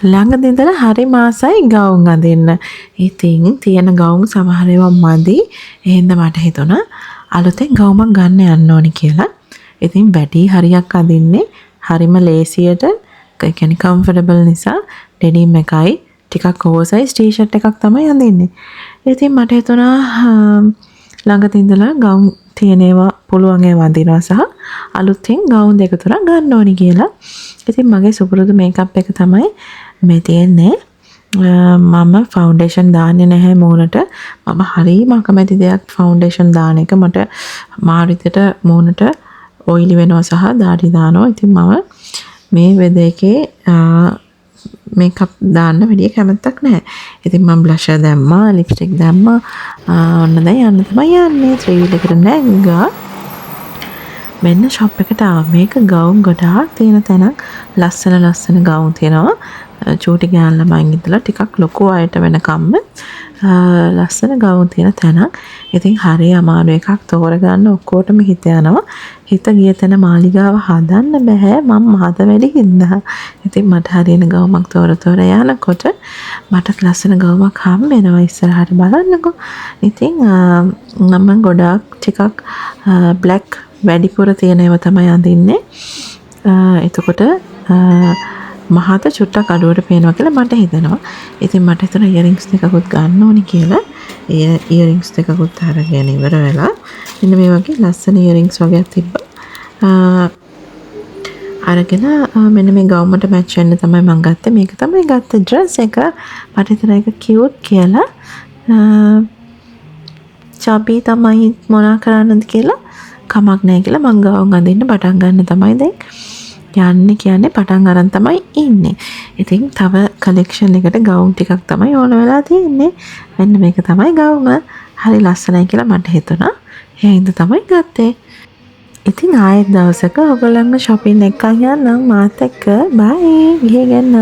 ළඟදී ඉඳලා හරි මාසයි ගවුම් අඳින්න. ඉතින් තියෙන ගවුම් සමහර ඒවා මදි. එහෙනම් මට හිතුණා අලුතෙන් ගවුමක් ගන්න යන්න ඕනි කියලා. ඉතින් වැඩි හරියක් අඳින්නේ හරිම ලේසියට, ඒ කියන්නේ කම්ෆර්ටබල් නිසා ඩෙනිම් එකයි ටිකක් ඕවර්සයිස් ටී-ෂර්ට් එකක් තමයි අඳින්නේ. ඉතින් මට හිතුණා ළඟදී ඉඳලා ගවුම් තියෙන ඒවා පුළුවන් ඒවා අඳිනවා සහ අලුතෙන් ගවුම් දෙක තුනක් ගන්න ඕනි කියලා. ඉතින් මගේ සුපුරුදු මේකප් එක තමයි මේ තියෙන්නේ. මම ෆවුන්ඩේෂන් දාන්නේ නැහැ මූණට. මම හරිම අකමැති දෙයක් ෆවුන්ඩේෂන් දාන එක. මට මාරිතට මූණට ඔයිලි වෙනවා සහ දාඩි දානවා. ඉතින් මම මේ වෙදේකේ මේකප් දාන්න වැඩි කැමැත්තක් නැහැ. ඉතින් මම බ්ලෂර් දැම්මා, ලිප්ස්ටික් දැම්මා. ඔන්න දැන් යන්න තමයි යන්නේ. ත්‍රිවිල් එකට නැග්ගා. මෙන්න ෂොප් එකට ආවා. මේක ගවුම් ගොඩාක් තියෙන තැනක්. ලස්සන ගවුම් තියෙනවා. චූටි ගෑන් ළමයින් ඉඳලා ටිකක් ලොකු අයට වෙනකම්ම ලස්සන ගවුම් තියෙන තැනක්. ඉතින් හරි අමාරු එකක් තෝරගන්න ඔක්කොටම හිත යනවා. හිත ගිය තැන මාලිගාව හදන්න බෑ. මම මහත වැඩි හින්දා. ඉතින් මට හරියන ගවුමක් තෝර යනකොට මට ලස්සන ගවුමක් හම්බ වෙනවා. ඉස්සරහට බලන්නකෝ. ඉතින් මම ගොඩාක් ටිකක් බ්ලැක් වැඩිපුර තියෙන ඒවා තමයි අඳින්නේ. එතකොට මහත චුට්ටක් අඩුවට පේනවා කියලා මට හිතෙනවා. ඉතින් මට හිතුණා ඉයරින්ග්ස් දෙකකුත් ගන්න ඕනි කියලා. ඉයරින්ග්ස් දෙකකුත් අරගෙන ඉවර වෙලා මෙන්න මේ වගේ ලස්සන ඉයරින්ග්ස් වගේක් තිබ්බා. අරගෙන මෙන්න මේ ගවුමට මැච් වෙන්න තමයි මම ගත්තේ. මේක තමයි ගත්ත ඩ්‍රෙස් එක. මට හිතුණා ඒක කියුට් කියලා. චබි තමයි මොනා කරන්නද කියලා කමක් නැහැ කියලා මං ගවුම් අඳින්න පටන් ගන්න තමයි දැන් යන්නේ. කියන්නේ පටන් අරන් තමයි ඉන්නේ. ඉතින් තව කලෙක්ෂන් එකට ගවුම් ටිකක් තමයි ඕන වෙලා තියෙන්නේ. මෙන්න මේක තමයි ගවුම. හරි ලස්සනයි කියලා මට හිතුණා. ඒ හින්දා තමයි ගත්තේ. ඉතින් ආයෙත් දවසක ඔයගොල්ලන්ව shopping එකක් යන්නම් මාත් එක්ක. බයි. ගිහගෙන